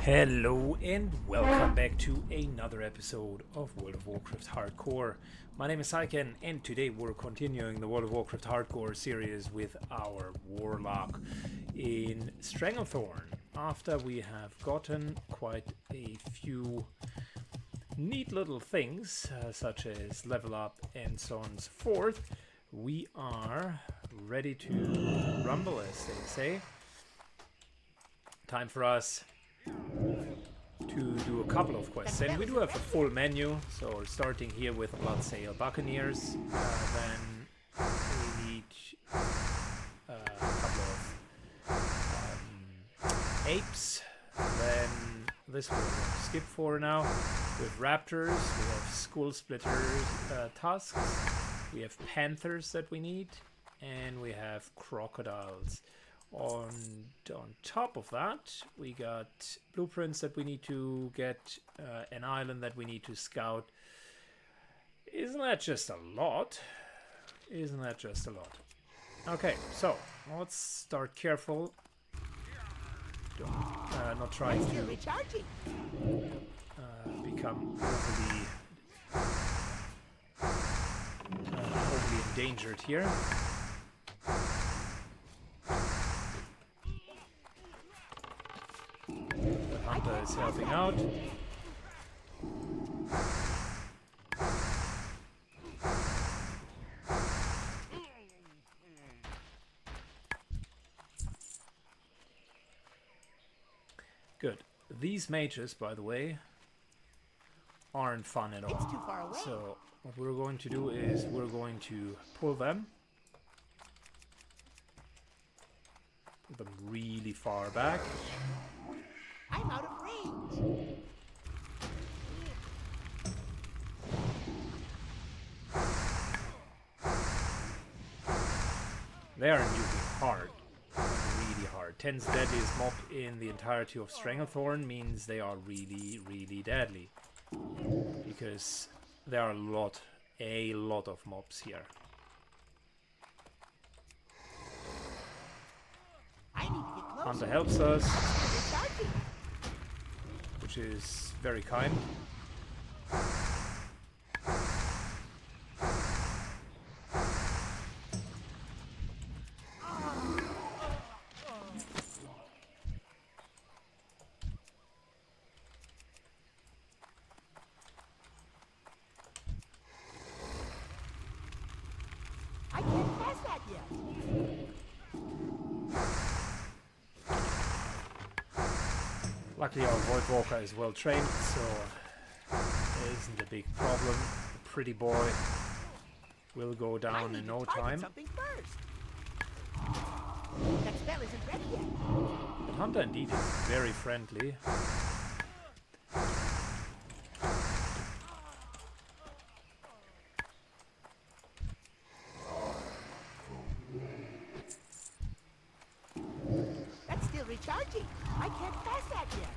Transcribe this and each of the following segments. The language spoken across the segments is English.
Hello and welcome back to another episode of World of Warcraft Hardcore. My name is Syken and today we're continuing the World of Warcraft Hardcore series with our Warlock in Stranglethorn. After we have gotten quite a few neat little things such as level up and so on and so forth, we are ready to rumble, as they say. Time for us to do a couple of quests, and we do have a full menu. So we're starting here with Bloodsail Buccaneers, then we need a couple of apes, then this we'll skip for now. With raptors, we have skull splitters, tusks, we have panthers that we need, and we have crocodiles. On top of that, we got blueprints that we need to get, an island that we need to scout. Isn't that just a lot? Isn't that just a lot? Okay, so let's start careful. Not trying to become overly endangered here. Hunter is helping out. Good. These mages, by the way, aren't fun at all. It's too far away. So what we're going to do is we're going to pull them. Put them really far back. I'm out of range. They are nuking hard. Really hard. 10's deadliest mob in the entirety of Stranglethorn means they are really, really deadly. Because there are a lot of mobs here. I need to get closer. Hunter helps us, which is very kind. I can't pass that yet. Luckily our Void Walker is well trained, so there isn't a big problem. The pretty boy will go down in no time. Something first. That spell isn't ready yet. But Hunter indeed is very friendly. That's still recharging. I can't pass that yet.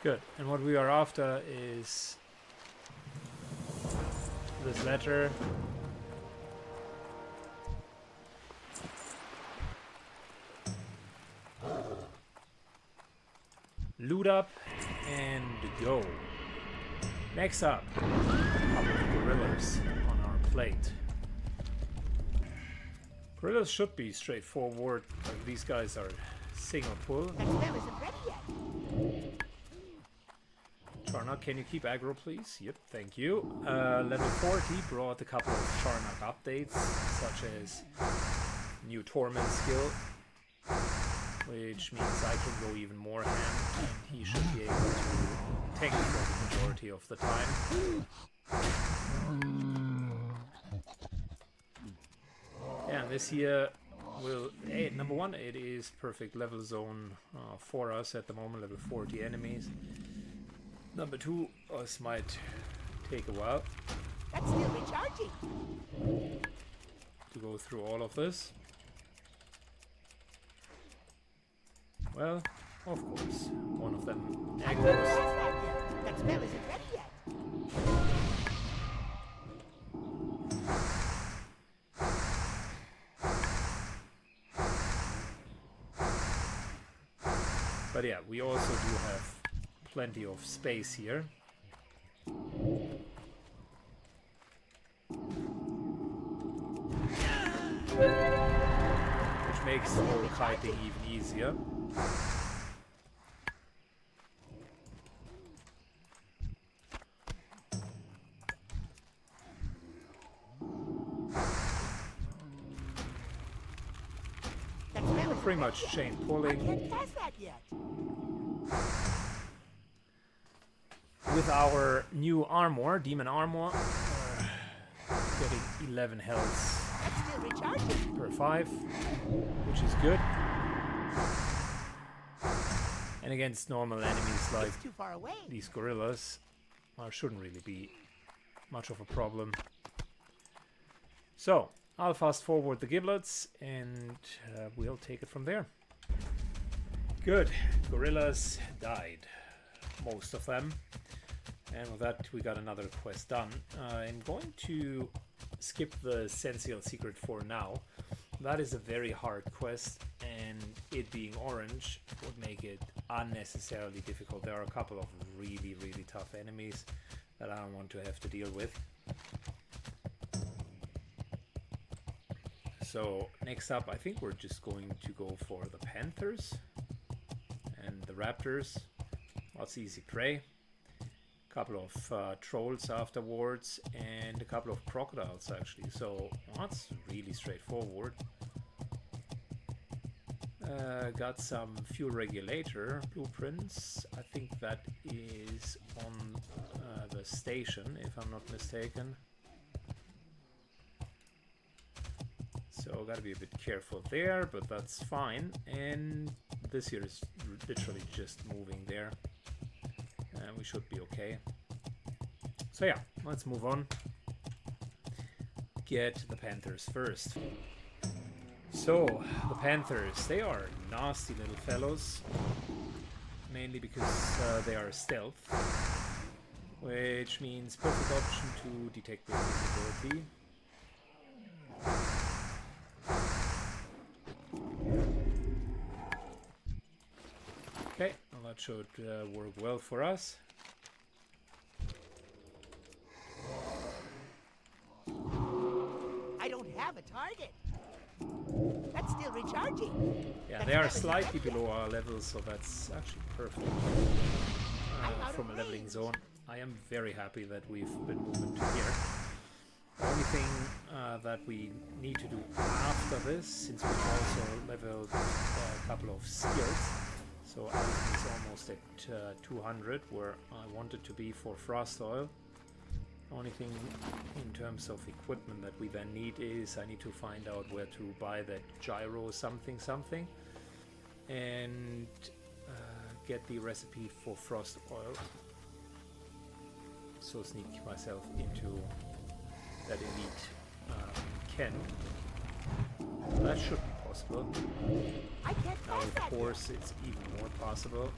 Good. And what we are after is this letter. Loot up and go. Next up, a couple of gorillas on our plate. Gorillas should be straightforward, but these guys are single pull. That spell isn't ready yet. Charnock, can you keep aggro, please? Yep, thank you. Level 40 brought a couple of Charnock updates, such as new Torment skill, which means I can go even more ham, and he should be able to tank for the majority of the time. Yeah, and this here will... Hey, number one, it is perfect level zone for us at the moment, level 40 enemies. Number two, us might take a while. That's still recharging. To go through all of this. Well, of course, one of them I can't aggros. pass that yet. That spell isn't ready yet. But yeah, we also do have plenty of space here. Which makes the whole kiting even easier. We're pretty much chain pulling. I can't pass that yet. With our new armor, demon armor, getting 11 health That's still recharging. per 5, which is good. And against normal enemies like It's too far away. these gorillas, well, shouldn't really be much of a problem. So, I'll fast forward the giblets and we'll take it from there. Good. Gorillas died. Most of them. And with that, we got another quest done. I'm going to skip the Sensial secret for now. That is a very hard quest, and it being orange would make it unnecessarily difficult. There are a couple of really, really tough enemies that I don't want to have to deal with. So next up, I think we're just going to go for the panthers and the raptors. Lots of easy prey. A couple of trolls afterwards, and a couple of crocodiles actually. So that's really straightforward. Got some fuel regulator blueprints. I think that is on the station, if I'm not mistaken. So gotta be a bit careful there, but that's fine. And this here is literally just moving there. And we should be okay. So yeah, let's move on. Get the panthers first. So, the panthers, they are nasty little fellows. Mainly because they are stealth. Which means perfect option to detect their invisibility. Okay, well, that should work well for us. I don't have a target. That's still recharging. Yeah, they are slightly below our level, so that's actually perfect from a leveling zone. I am very happy that we've been moving to here. The only thing that we need to do after this, since we've also leveled a couple of skills, so I is almost at 200, where I wanted to be for frost oil. The only thing in terms of equipment that we then need is I need to find out where to buy that gyro something something and get the recipe for frost oil. So sneak myself into that elite Ken. That should be possible. I can't Now pass of that course it's even more possible.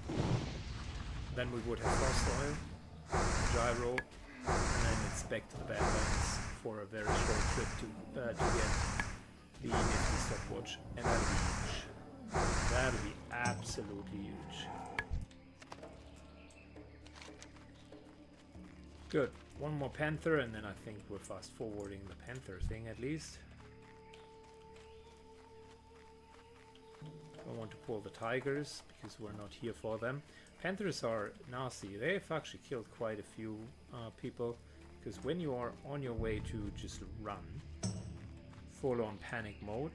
Then we would have frost oil, gyro, and then it's back to the Badlands for a very short trip to get the nifty stopwatch, and that'll be huge. That'll be absolutely huge. Good. One more panther, and then I think we're fast forwarding the panther thing at least. I want to pull the tigers because we're not here for them. Panthers are nasty. They've actually killed quite a few people, because when you are on your way to just run, full on panic mode,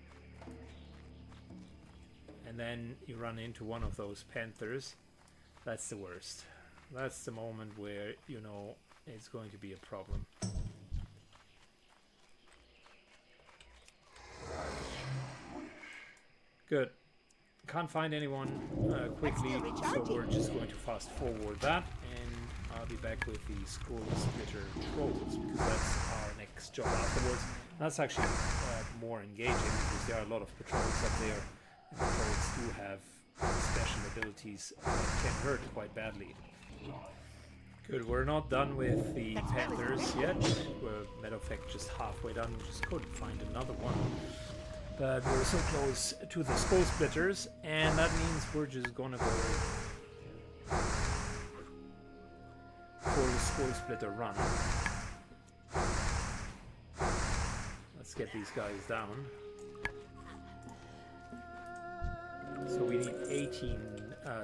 and then you run into one of those panthers, that's the worst. That's the moment where you know it's going to be a problem. Good. Can't find anyone quickly, so we're just going to fast forward that, and I'll be back with the Skull Splitter Trolls, because that's our next job afterwards. That's actually more engaging, because there are a lot of patrols up there, and patrols do have special abilities that can hurt quite badly. Good, we're not done with the Panthers yet. We're, matter of fact, just halfway done. We just couldn't find another one. But we're so close to the skull splitters, and that means we're just gonna go for the skull splitter run. Let's get these guys down. So we need 18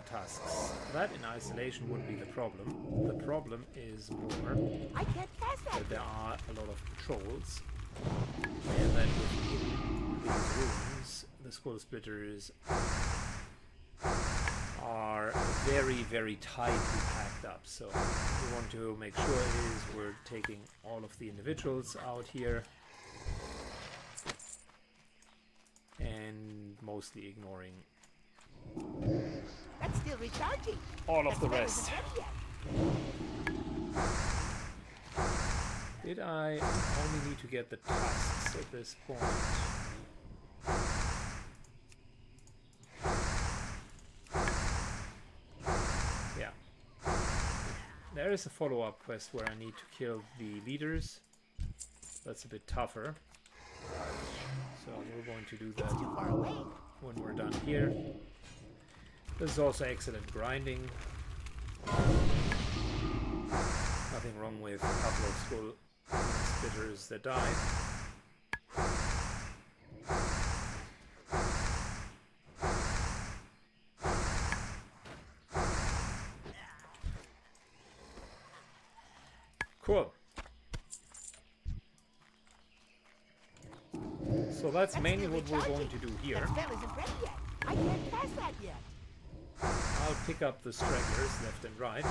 tasks. That in isolation wouldn't be the problem. The problem is more I can't cast that. that there are a lot of patrols, and that within these rooms, the skull splitters are very, very tightly packed up. So we want to make sure is we're taking all of the individuals out here and mostly ignoring That's still recharging. all of the That rest. isn't ready yet. Did I only need to get the tasks at this point? Yeah. There is a follow-up quest where I need to kill the leaders. That's a bit tougher. So we're going to do that It's too far away. when we're done here. This is also excellent grinding. Nothing wrong with a couple of skull splitters that die. Cool. So that's mainly still what we're going to recharging. do here. That spell isn't ready yet. I can't cast that yet. I'll pick up the stragglers left and right,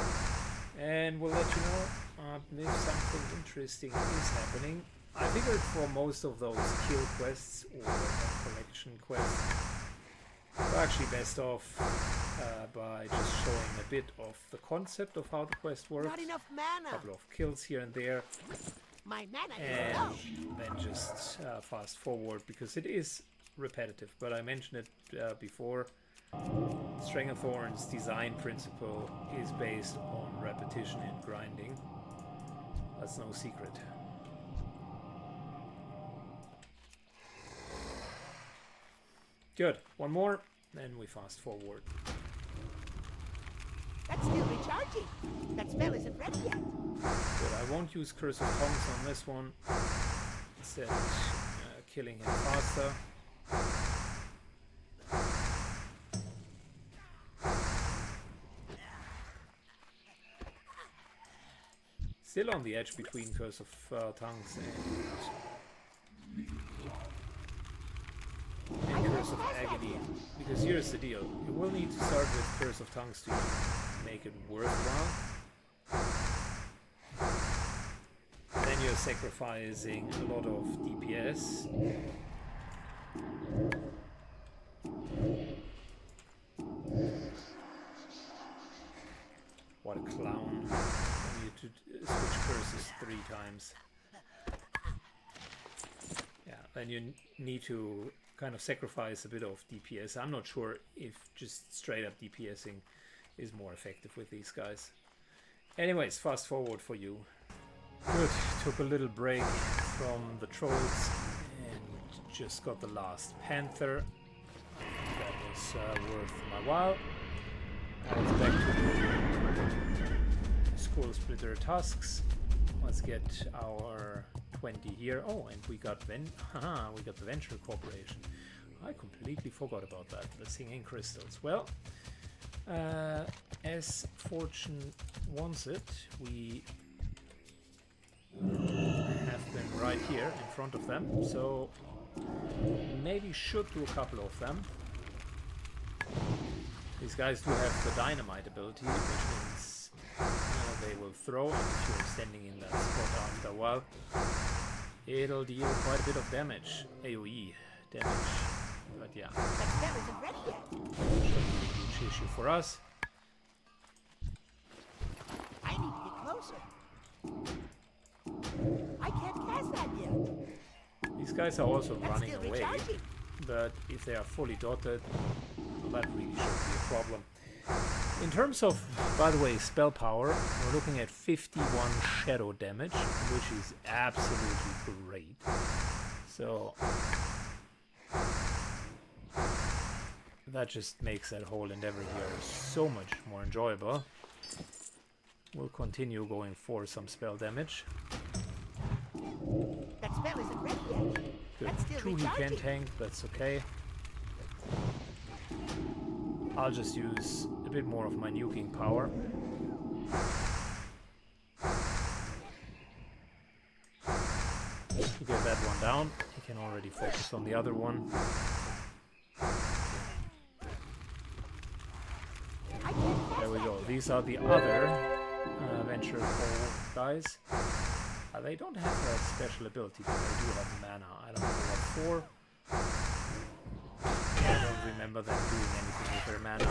and we'll let you know if something interesting is happening. I figured for most of those kill quests or collection quests, we're actually best off by just showing a bit of the concept of how the quest works. Not enough A mana. couple of kills here and there, My mana is and low. then just fast forward because it is repetitive. But I mentioned it before. Stranglethorn's design principle is based on repetition and grinding. That's no secret. Good. One more, then we fast forward. That's still recharging. That spell isn't ready yet. Good. I won't use Curse of Tongues on this one. Instead, killing him faster. Still on the edge between Curse of Tongues and Curse of Agony. Because here's the deal. You will need to start with Curse of Tongues to make it worthwhile. Then you're sacrificing a lot of DPS. What a clown. I need to switch curses 3 times. Yeah, then you need to kind of sacrifice a bit of DPS. I'm not sure if just straight up DPSing is more effective with these guys. Anyways, fast forward for you. Good, took a little break from the trolls and just got the last panther. That was worth my while. Now it's back to the skull splitter tasks. Let's get our 20 here. Oh, and we got the Venture Corporation. I completely forgot about that. The singing crystals. Well, as fortune wants it, we have been right here in front of them. So maybe should do a couple of them. These guys do have the dynamite ability, which means they will throw, and if you're standing in that spot after a while, it'll deal quite a bit of damage, AoE damage. But yeah, That spell isn't ready yet. shouldn't be a huge issue for us. I need to get closer. I can't cast that yet. These guys are also That's running still away, recharging. but if they are fully dotted, well, that really shouldn't be a problem. In terms of, by the way, spell power, we're looking at 51 shadow damage, which is absolutely great. So that just makes that whole endeavor here so much more enjoyable. We'll continue going for some spell damage. That spell isn't ready yet. Good. That's still 2 he can recharging. tank, that's okay. I'll just use a bit more of my nuking power. To get that one down, he can already focus on the other one. There we go. These are the other Venture Hole guys. They don't have a special ability, but they do have mana. I don't know what for. I don't remember them doing anything with their mana.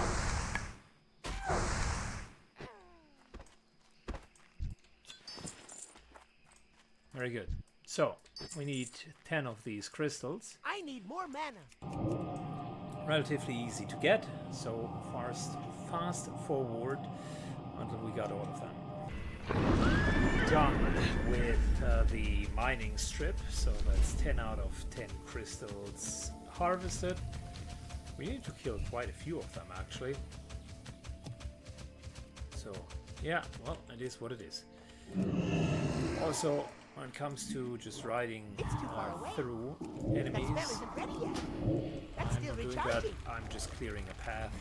Very good. So, we need 10 of these crystals. I need more mana. Relatively easy to get, so fast forward until we got all of them. Done with the mining strip, so that's 10 out of 10 crystals harvested. We need to kill quite a few of them actually. So yeah, well, it is what it is. Also, when it comes to just riding through enemies, That spell isn't ready yet. That's I'm still not doing that. recharging. I'm just clearing a path,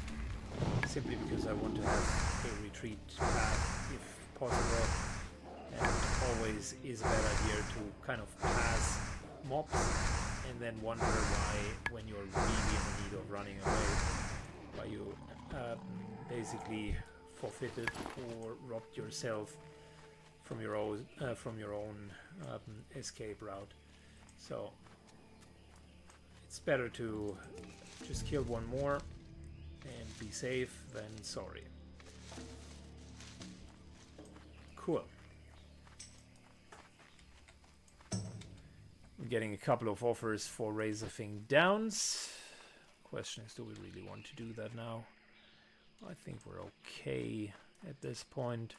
simply because I want to have a retreat path if possible. And it always is a bad idea to kind of pass mobs and then wonder why, when you're really in the need of running away, why you basically forfeited or robbed yourself from your own escape route. So it's better to just kill one more and be safe than sorry. Cool. We're getting a couple of offers for Razorfang Downs. Question is, do we really want to do that now? I think we're okay at this point.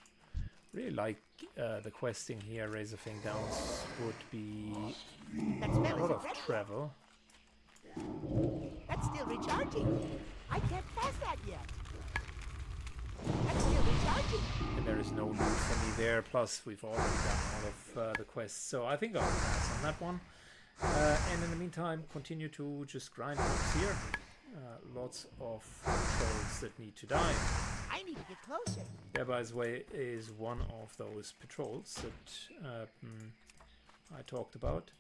Really like the questing here. Razorfang Downs would be a lot of travel. That's still recharging. I can't pass that yet. That's still recharging. And there is no loot for me there. Plus, we've already done all of the quests, so I think I'll pass on that one. And in the meantime, continue to just grind mobs here. Lots of trolls that need to die. I need to get closer. There, by the way, is one of those patrols that I talked about.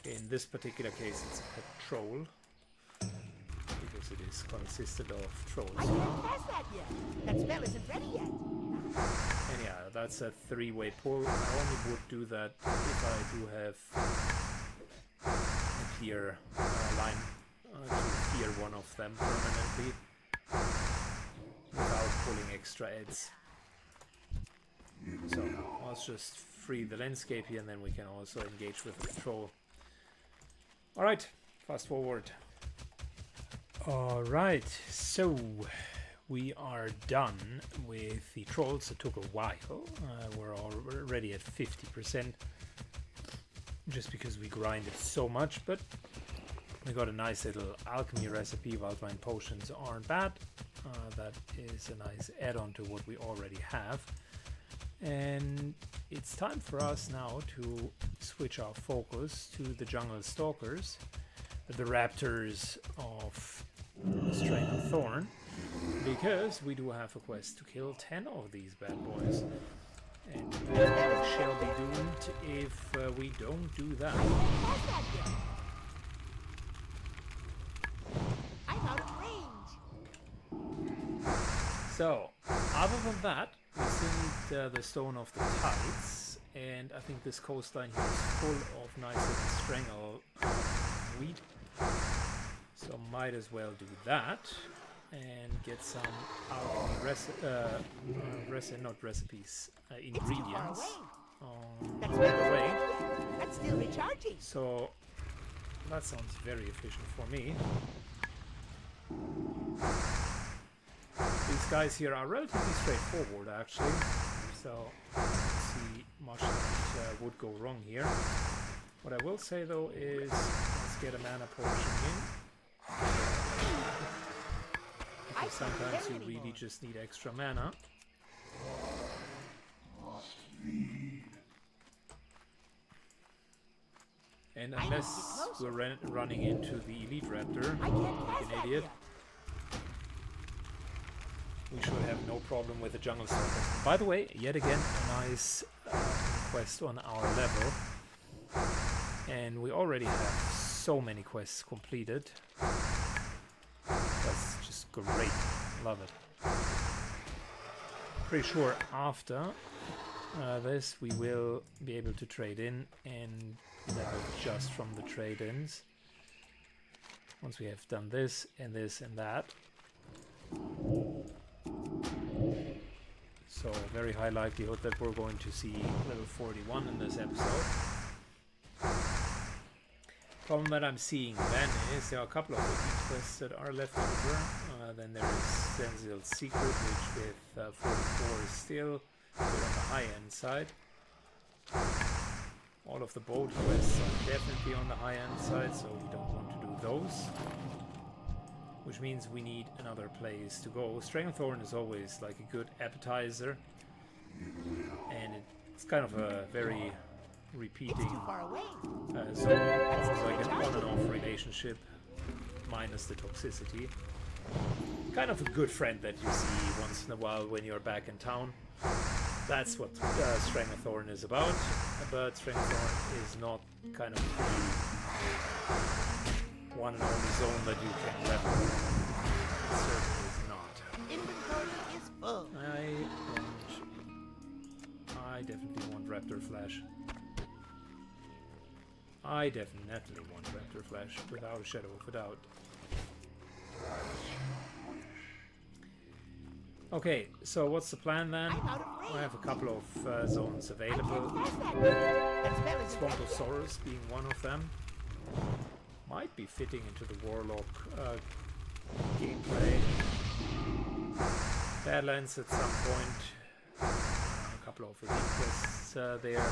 In this particular case, it's a patrol, because it is consisted of trolls. I can't pass that yet. That spell isn't ready yet. Anyhow, that's a 3-way pull. I only would do that if I do have a clear line to clear one of them permanently without pulling extra ads. So let's just free the landscape here, and then we can also engage with the patrol. Alright, fast forward. Alright, so we are done with the trolls. It took a while. We're already at 50%, just because we grinded so much, but we got a nice little alchemy recipe. Wildvine potions aren't bad. That is a nice add-on to what we already have. And it's time for us now to switch our focus to the jungle stalkers, the raptors of Strain of Thorn, because we do have a quest to kill 10 of these bad boys. And we shall be doomed if we don't do that. I'm out of range. So, other than that, we still need the Stone of the Tides, and I think this coastline here is full of nice little strangle weed. So might as well do that and get some ingredients on the way. That's still recharging. So that sounds very efficient for me. These guys here are relatively straightforward actually, so I don't see much that would go wrong here. What I will say though is, let's get a mana potion in. sometimes you anymore. really just need extra mana. And unless we're running into the Elite Raptor, I can't like pass an that idiot, yet. we should have no problem with the Jungle Stalker. By the way, yet again, a nice quest on our level. And we already have so many quests completed. That's just great. Love it. Pretty sure after this we will be able to trade in and level just from the trade-ins. Once we have done this and this and that. So very high likelihood that we're going to see level 41 in this episode. Problem that I'm seeing then is there are a couple of elite quests that are left over. Then there is Sensiel's Secret, which with 44 is still on the high end side. All of the bold quests are definitely on the high end side, so we don't want to do those. Which means we need another place to go. Stranglethorn is always like a good appetizer. And it's kind of a very repeating so almost like an on and off relationship minus the toxicity. Kind of a good friend that you see once in a while when you're back in town. That's what Stranglethorn is about, but Stranglethorn is not kind of the one and only zone that you can level. It certainly is not. Inventory is full. I definitely want Raptor Flash. I definitely want Raptor Flash, without a shadow of a doubt. Okay, so what's the plan then? I have a couple of zones available. Swamposaurus being one of them. Might be fitting into the Warlock gameplay. Badlands at some point. A couple of elite quests there.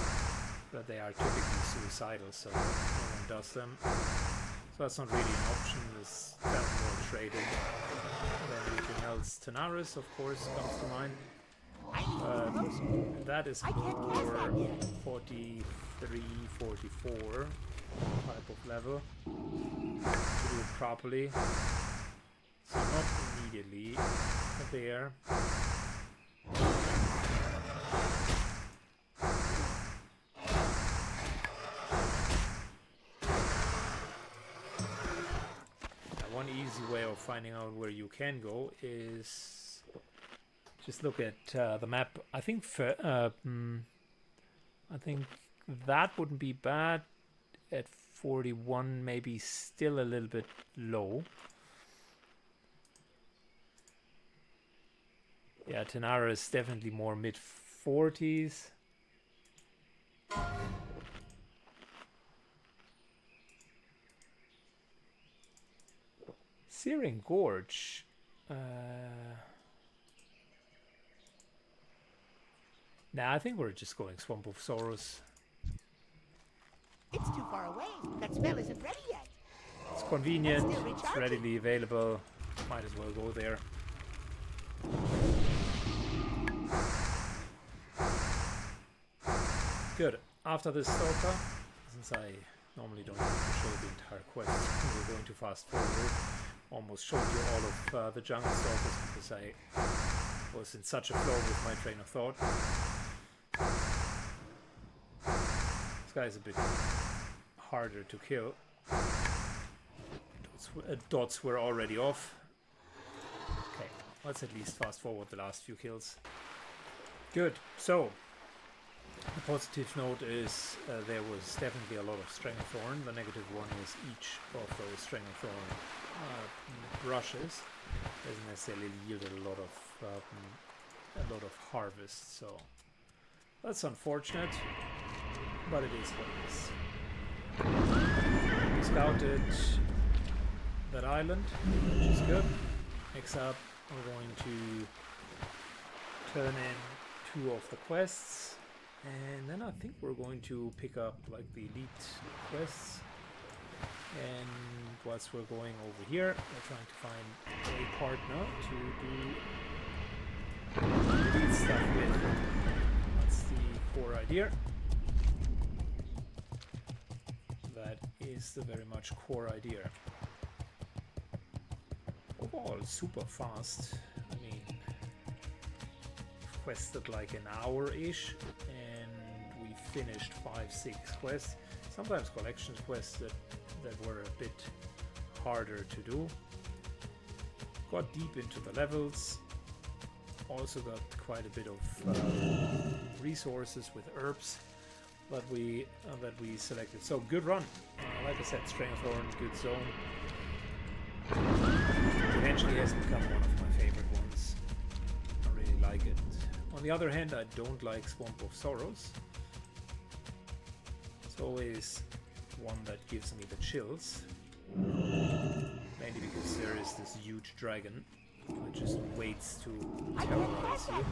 But they are typically suicidal, so no one does them. So that's not really an option. There's kind of more trading than anything else. Tanaris, of course, comes to mind. That is more 43, 44 type of level to do it properly. So not immediately there. One easy way of finding out where you can go is just look at the map. I think that wouldn't be bad at 41, maybe still a little bit low. Yeah, Tanara is definitely more mid-40s. Searing Gorge. Nah, I think we're just going Swamp of Sorrows. It's too far away. That spell isn't ready yet. It's convenient, it's readily available. Might as well go there. Good. After this Stalker, since I normally don't have to show the entire quest, we're going to fast forward. Almost showed you all of the Jungle Stalkers because I was in such a flow with my train of thought. This guy's a bit harder to kill. Dots were already off. Okay, let's at least fast forward the last few kills. Good, so the positive note is there was definitely a lot of Stranglethorn. The negative one is each of those Stranglethorn brushes hasn't necessarily yielded a lot of harvest, so that's unfortunate, but it is what it is. We scouted that island, which is good. Next up, we're going to turn in 2 of the quests, and then I think we're going to pick up like the elite quests. And whilst we're going over here, we're trying to find a partner to do elite stuff with. That's the core idea. That is the very much core idea. Overall, super fast. I mean, quested like an hour-ish, and we finished 5-6 quests. Sometimes collections quests that were a bit harder to do. Got deep into the levels. Also got quite a bit of resources with herbs that we selected. So good run. Like I said, Strengthhorn, good zone. Eventually has become one of my favorite ones. I really like it. On the other hand, I don't like Swamp of Sorrows. It's always one that gives me the chills. Mainly because there is this huge dragon that just waits to terrorize you.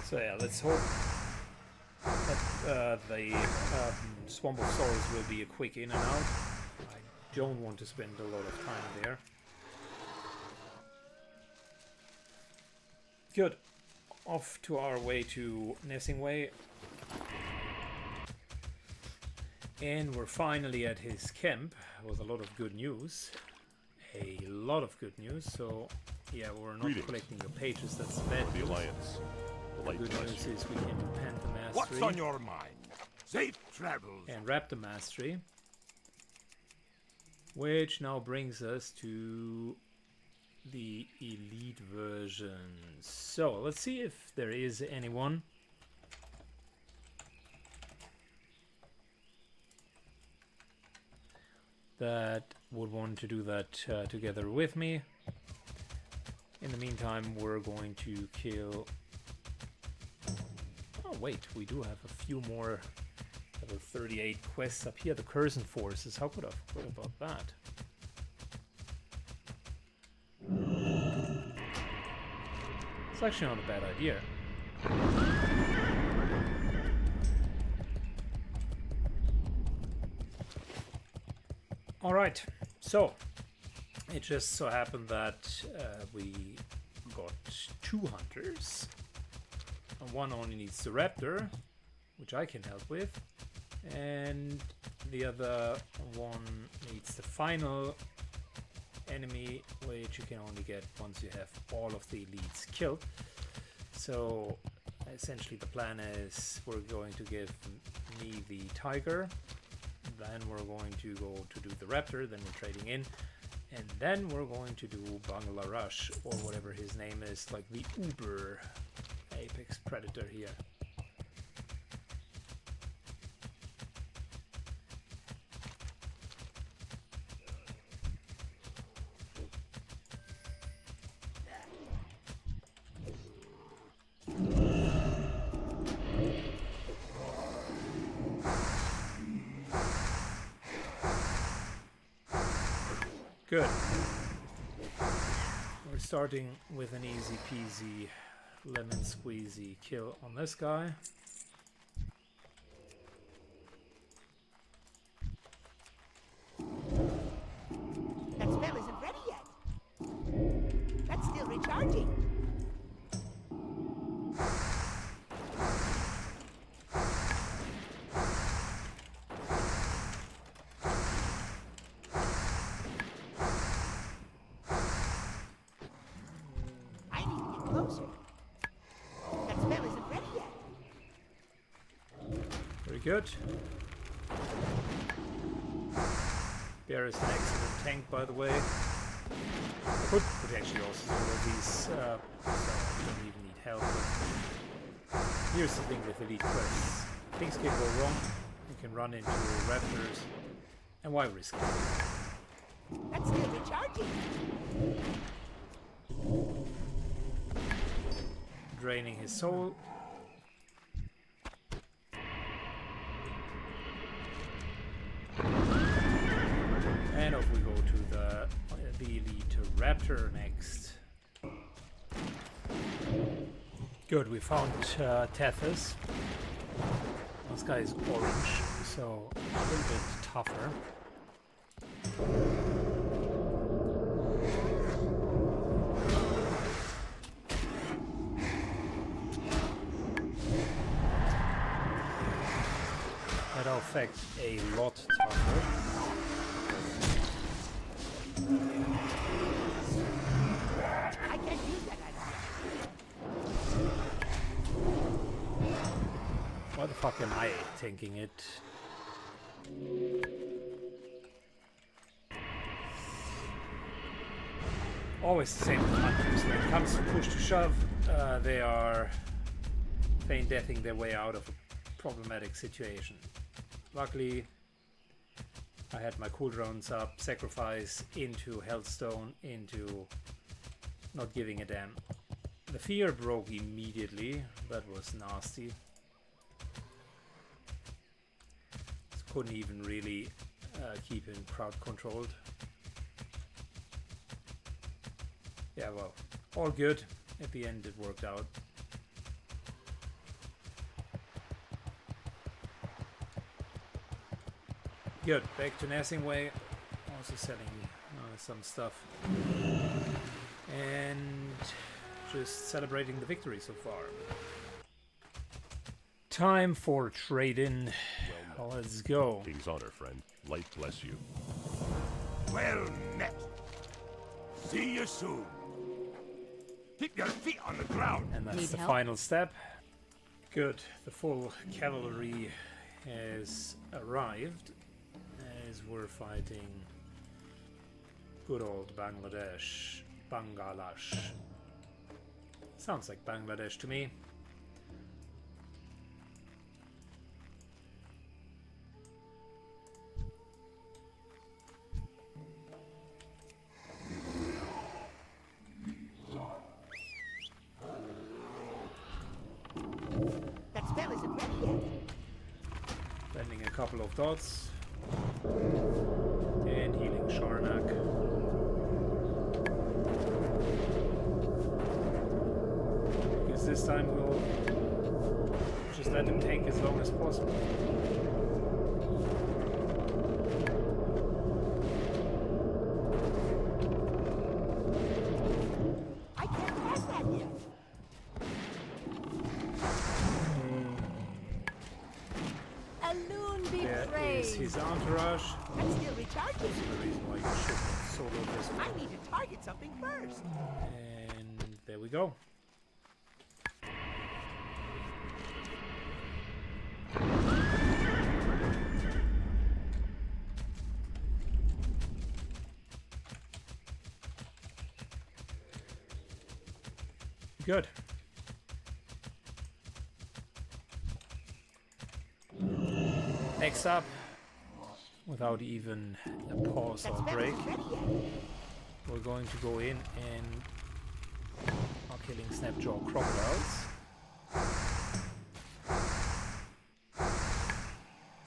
So yeah, let's hope that the Swamp of Sorrows will be a quick in and out. I don't want to spend a lot of time there. Good. Off to our way to Nessingway. And we're finally at his camp with a lot of good news. A lot of good news. So yeah, we're not collecting your pages, that's bad. The Alliance. The good news is we can pen the mastery. What's on your mind? Safe travels. And wrap the mastery. Which now brings us to the elite version. So let's see if there is anyone. That would want to do that together with me. In the meantime, we're going to kill... Oh wait, we do have a few more level 38 quests up here. The Cursed Forces, how could I forget about that? It's actually not a bad idea. Alright, so it just so happened that we got 2 hunters. One only needs the raptor, which I can help with, and the other one needs the final enemy, which you can only get once you have all of the elites killed. So essentially the plan is we're going to give me the tiger, then we're going to go to do the raptor, then we're trading in, and then we're going to do Bangla Rush, or whatever his name is, like the Uber Apex Predator here. Good. We're starting with an easy peasy lemon squeezy kill on this guy. That spell isn't ready yet. That's still recharging. Good. Bear is an excellent tank, by the way. I could potentially also do all these, so I don't even need help. But here's the thing with elite quests. Things can go wrong. You can run into raptors. And why risk it? That's still recharging. Draining his soul. And off we go to the elite raptor next. Good, we found Tethys. This guy is orange, so a little bit tougher. fact a lot tougher. I can't use that item Why the fuck am I tanking it? Always the same with hunters. When it comes to push to shove, they are feign deathing their way out of a problematic situation. Luckily, I had my cooldowns up, sacrifice into Hellstone, into not giving a damn. The fear broke immediately. That was nasty. Couldn't even really keep him crowd controlled. Yeah, well, all good. At the end it worked out. Good, back to Nassing Way. Also selling some stuff. And just celebrating the victory so far. Time for trade-in. Let's go. King's honor, friend. Light bless you. Well met. See you soon. Keep your feet on the ground. And that's Need the help? final step. Good. The full cavalry has arrived as we're fighting good old Bangladesh. Bangladesh. Sounds like Bangladesh to me. That spell isn't ready yet. Spending a couple of dots. And healing Sharnak. Because this time we'll just let him tank as long as possible. I can't pass that yet. A loon There betrayed. is his entourage. I'm still recharging. This is the reason why you should solo this I one. need to target something first. And there we go. Good. Next up, without even a pause That or spell break, isn't ready yet. we're going to go in and are killing Snapjaw crocodiles.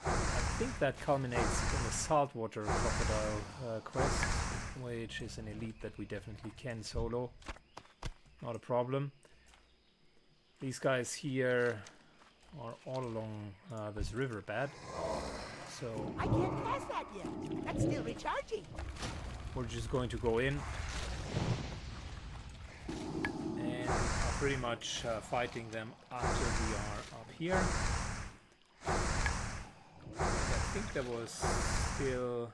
I think that culminates in the saltwater crocodile quest, which is an elite that we definitely can solo. Not a problem. These guys here are all along this riverbed, so I can't pass that yet. That's still recharging. we're just going to go in and are pretty much fighting them until we are up here. And I think there was still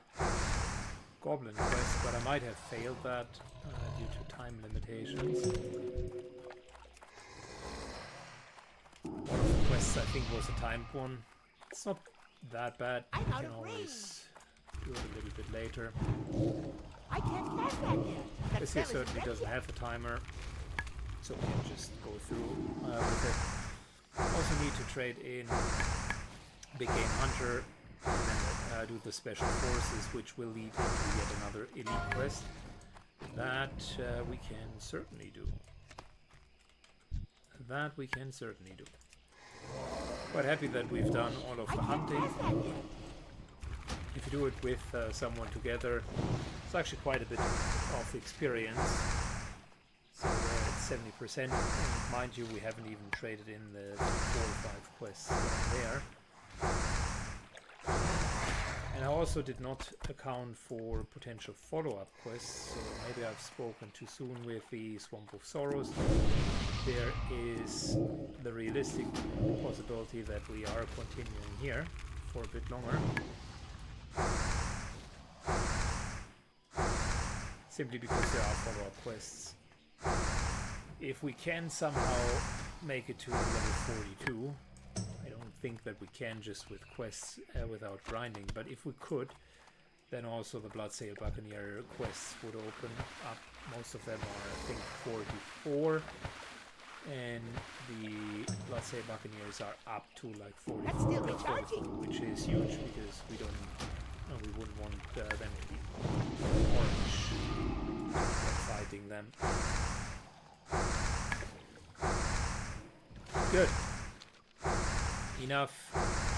Goblin quest, but I might have failed that due to time limitations. One of the quests I think was a timed one. It's not that bad. I'm You out can of always do it a little bit later. I can't pass that yet. That This spell here isn't certainly ready doesn't yet. have a timer, so we can just go through with it. Also need to trade in Big Game Hunter and then do the Special Forces, which will lead into yet another elite quest. That we can certainly do. That we can certainly do. Quite happy that we've done all of I the can't hunting. pass that yet. If you do it with someone together, it's actually quite a bit of experience. So we're at 70%. And mind you, we haven't even traded in the 4 or 5 quests there. And I also did not account for potential follow-up quests, so maybe I've spoken too soon with the Swamp of Sorrows. There is the realistic possibility that we are continuing here for a bit longer. Simply because there are follow-up quests. If we can somehow make it to level 42, I don't think that we can just with quests without grinding, but if we could, then also the Bloodsail Buccaneer quests would open up. Most of them are, I think, 44, and the Bloodsail Buccaneers are up to like 44, which is huge because we wouldn't want them to be orange when fighting them. Good. Enough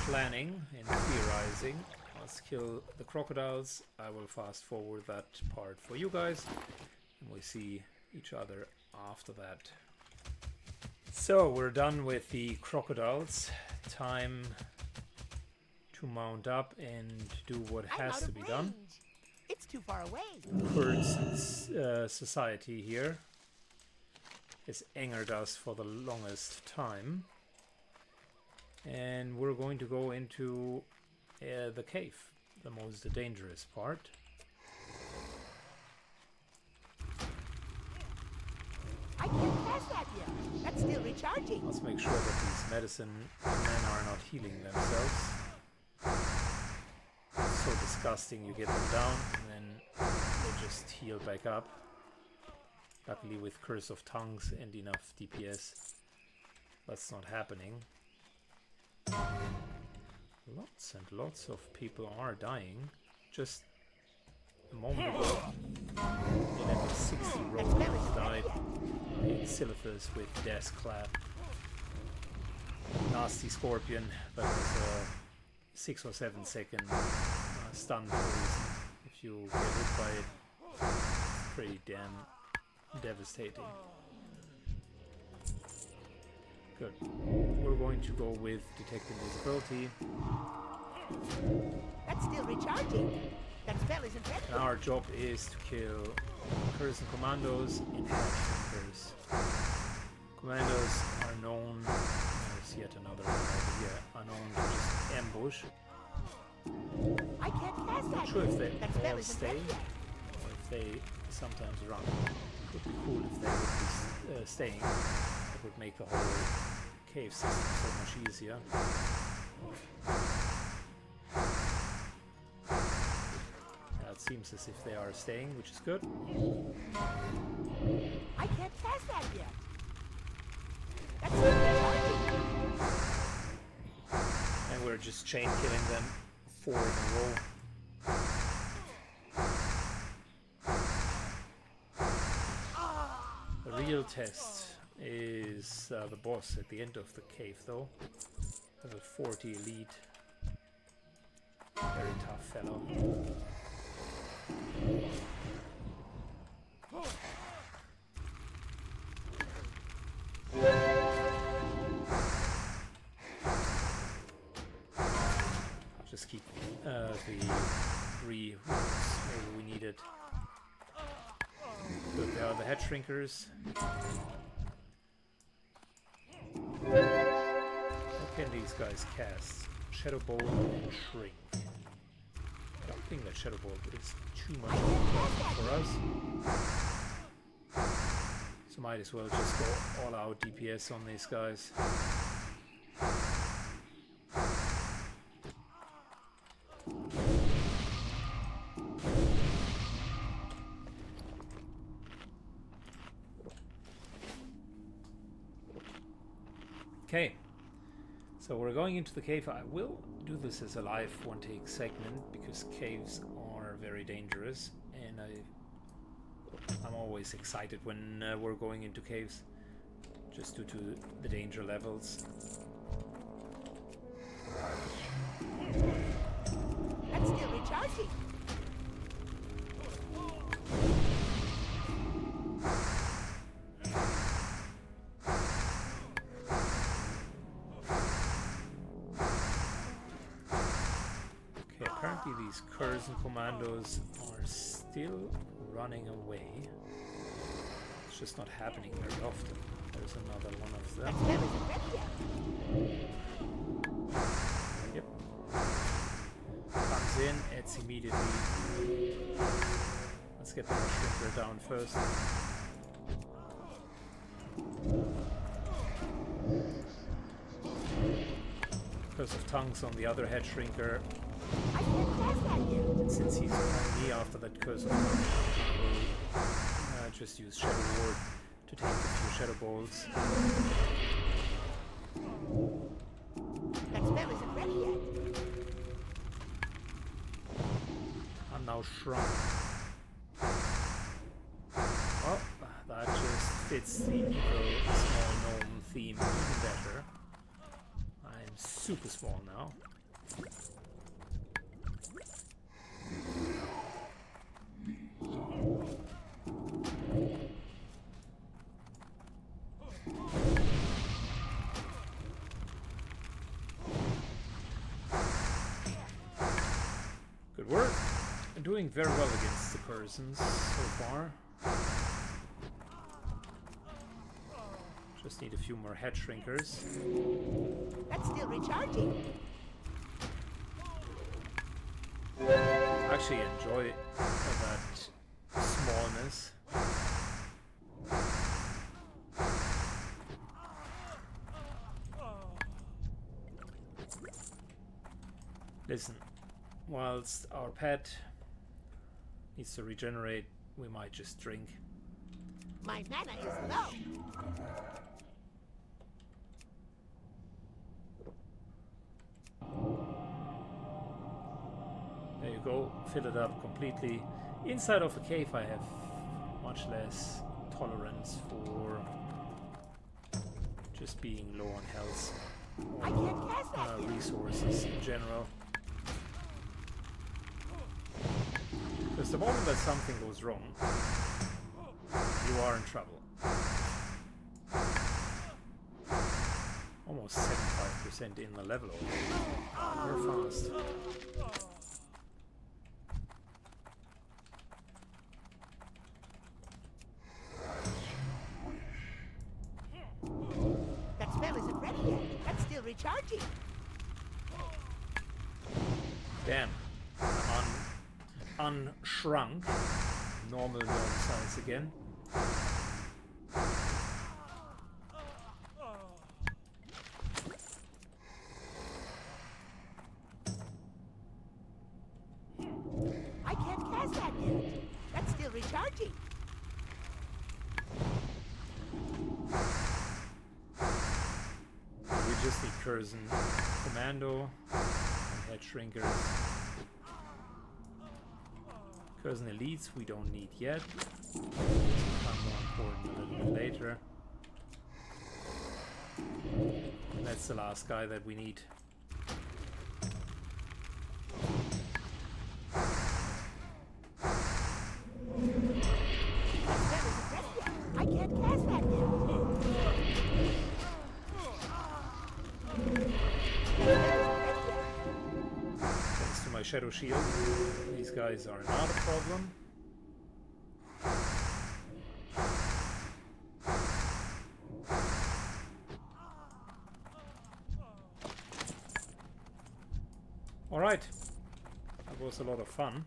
planning and theorizing. Let's kill the crocodiles. I will fast forward that part for you guys, and we see each other after that. So we're done with the crocodiles. Time to mount up and do what has to be done. It's too far away. Kurt's society here has angered us for the longest time, and we're going to go into the cave, the most dangerous part. I can't pass that yet. That's still recharging. Let's make sure that these medicine men are not healing themselves. It's so disgusting. You get them down and then they just heal back up. Luckily with Curse of Tongues and enough DPS, that's not happening. Lots and lots of people are dying. Just a moment ago, in level 60 Romans died. Silithus with Death Clap. Nasty Scorpion, that was a 6 or 7 second stun poison. If you get hit by it, it's pretty damn devastating. Good. We're going to go with Detect Invisibility. That's still recharging. That spell isn't ready. And our job is to kill Curse Commandos and Hatchfinkers. Commandos are known, there's yet another one over here, are known to just ambush. I can't pass that. Not sure if they that all stay or if they sometimes run. It would be cool if they would be staying. That would make the whole cave system so much easier. It seems as if they are staying, which is good. I can't pass that yet. That's still recharging. And we're just chain killing them 4 in a row. The real test is the boss at the end of the cave, though. Level 40 elite. Very tough fellow. I'll just keep the 3 roots. Maybe we need it. Good, there are the head shrinkers. What can these guys cast? Shadow Bolt and Shrink. I don't think that Shadow Bolt is too much for us. So might as well just go all out DPS on these guys. Okay, so we're going into the cave. I will do this as a live one-take segment because caves are very dangerous, and I'm always excited when we're going into caves, just due to the danger levels. That's still recharging. These Cursen commandos are still running away. It's just not happening very often. There's another one of them. Yep. Comes in, it's immediately. Let's get the shrinker down first. Curse of Tongues on the other head shrinker. I can't pass that yet. And since he's on me after that Curse of Tongues, I will just use Shadow Ward to take a few Shadow Balls. That spell isn't ready yet. I'm now shrunk. Oh, that just fits the evil small gnome theme even better. I'm super small now. Good work. I'm doing very well against the persons so far. Just need a few more head shrinkers. That's still recharging. I actually enjoy that smallness. Listen, whilst our pet needs to regenerate, we might just drink. My mana is low. There you go, fill it up completely. Inside of a cave I have much less tolerance for just being low on health I can't cast that yet. resources in general. Because the moment that something goes wrong, you are in trouble. Almost 75% in the level already. We're fast. That spell isn't ready yet. That's still recharging. Damn. Unshrunk. Normal gnome size again. I can't cast that yet. That's still recharging. We just need Curzon Commando and Head Shrinkers. Curzon Elites we don't need yet. This will become more important a little bit later. And that's the last guy that we need. That spell isn't ready yet. I can't cast that yet. Thanks to my Shadow Shield, these guys are not a problem. Alright, that was a lot of fun.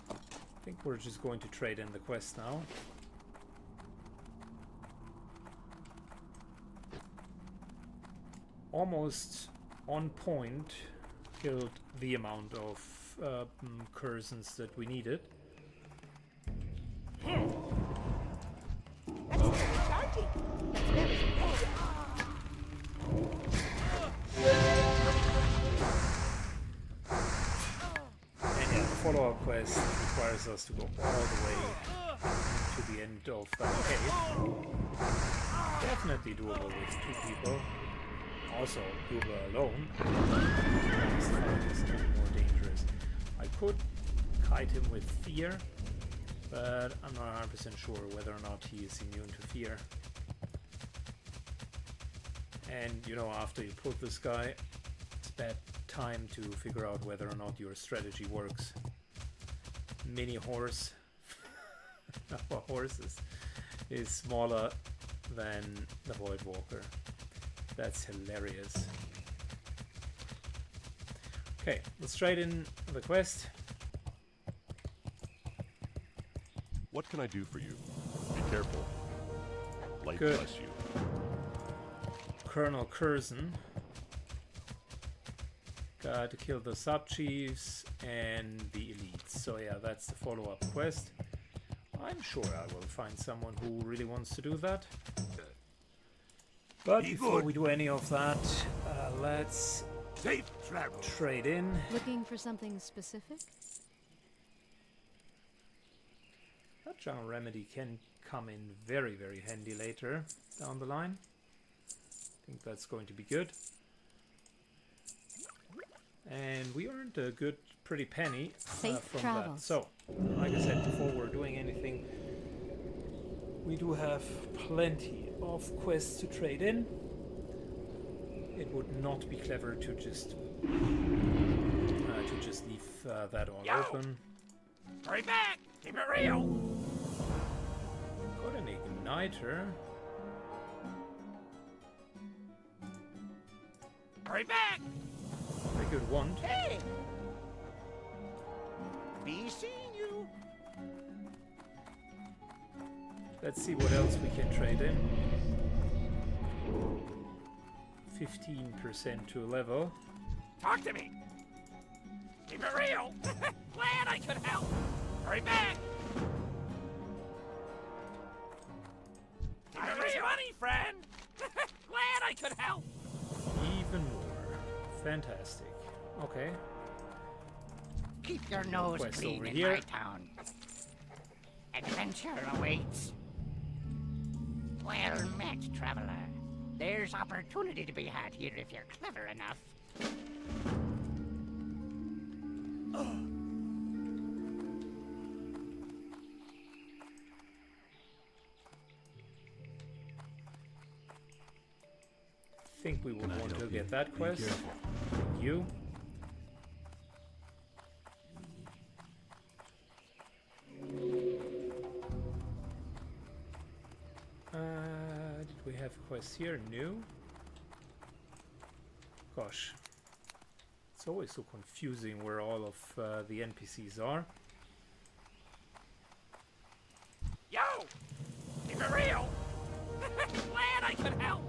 I think we're just going to trade in the quest now. Almost on point, killed the amount of Curzons that we needed. That's still recharging. That spell isn't ready yet. And yeah, the follow-up quest requires us to go all the way to the end of that cave. Definitely doable with 2 people. Also doable alone. This fight is even more dangerous. I could kite him with fear, but I'm not 100% sure whether or not he is immune to fear. And you know, after you put this guy, it's bad time to figure out whether or not your strategy works. Mini horse. Our horse is smaller than the Void Walker. That's hilarious. Okay, let's trade in the quest. What can I do for you? Be careful. Light Good. bless you. Colonel Curzon. Got to kill the sub-chiefs and the elites. So yeah, that's the follow-up quest. I'm sure I will find someone who really wants to do that. But before we do any of that, let's Safe travel. trade in. Looking for something specific? That Jungle Remedy can come in very, very handy later down the line. I think that's going to be good. And we earned a good, pretty penny Safe from travels. that. So, like I said before, we're doing anything. We do have plenty of quests to trade in. It would not be clever to just leave that all open. Hurry back! Keep it real! Got an igniter. Hurry back! Very good wand. Hey! Be seeing you. Let's see what else we can trade in. 15% to level. Talk to me! Keep it real! Glad I could help! Hurry back! Keep it real! Money, friend! Glad I could help! Even more. Fantastic. Okay. Keep your nose Quest clean over in here. my town. Adventure awaits. Well met, traveler. There's opportunity to be had here if you're clever enough. I think we would want to get that quest. Thank you. Did we have quests here? New? Gosh. It's always so confusing where all of the NPCs are. Yo! Keep it real! Glad I could help!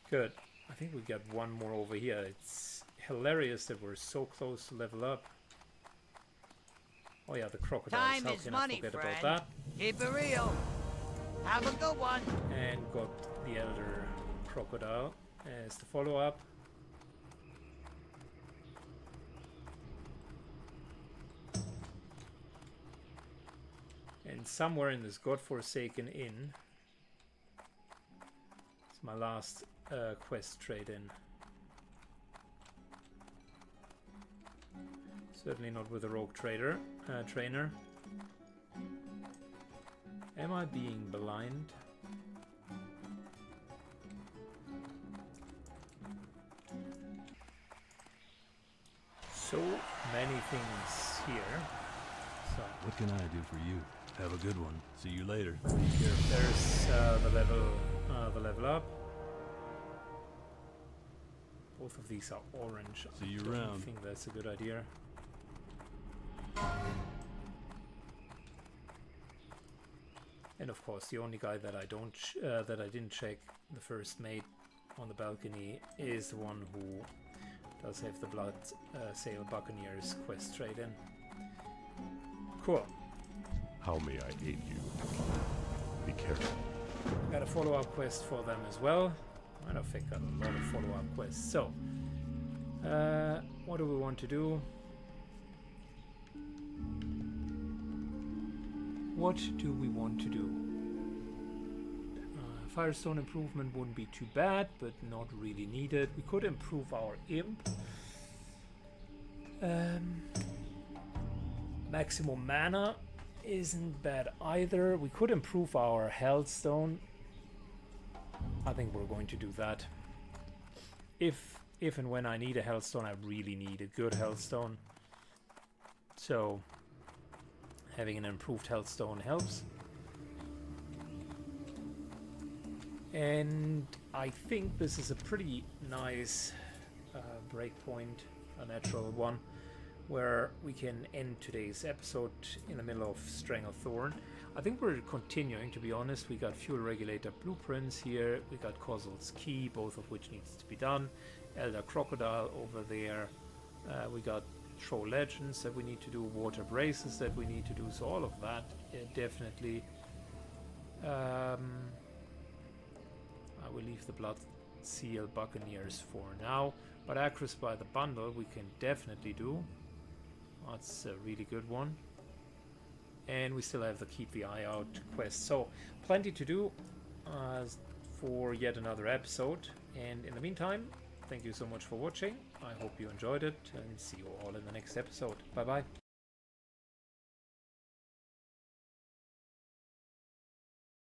Good. I think we got one more over here. It's hilarious that we're so close to level up. Oh yeah, the crocodiles. Time How is can money, I forget friend. about that? Keep it real. Have a good one. And got the elder crocodile as the follow-up. And somewhere in this godforsaken inn is my last quest trade-in. Certainly not with a rogue trainer. Am I being blind? So many things here. So What can I do for you? Have a good one. See you later. there's the level up. Both of these are orange. See you I don't around. think that's a good idea. And of course, the only guy that I don't that I didn't check, the first mate on the balcony, is the one who does have the Blood Sail Buccaneers quest trade in. Cool. How may I aid you? Be careful. Got a follow-up quest for them as well. Matter of fact, got a lot of follow-up quests. So, what do we want to do? What do we want to do? Firestone improvement wouldn't be too bad, but not really needed. We could improve our imp. Maximum mana isn't bad either. We could improve our Hellstone. I think we're going to do that. If and when I need a Hellstone, I really need a good Hellstone. So having an improved health stone helps. And I think this is a pretty nice breakpoint, a natural one, where we can end today's episode in the middle of Strang of Thorn. I think we're continuing, to be honest. We got Fuel Regulator blueprints here, we got Kozil's Key, both of which needs to be done, Elder Crocodile over there, we got Troll Legends that we need to do, Water Braces that we need to do, so all of that definitely. I will leave the Blood Seal Buccaneers for now, but Acris by the Bundle we can definitely do. That's a really good one. And we still have the Keep the Eye Out quest, so plenty to do for yet another episode. And in the meantime, thank you so much for watching. I hope you enjoyed it, and see you all in the next episode. Bye bye.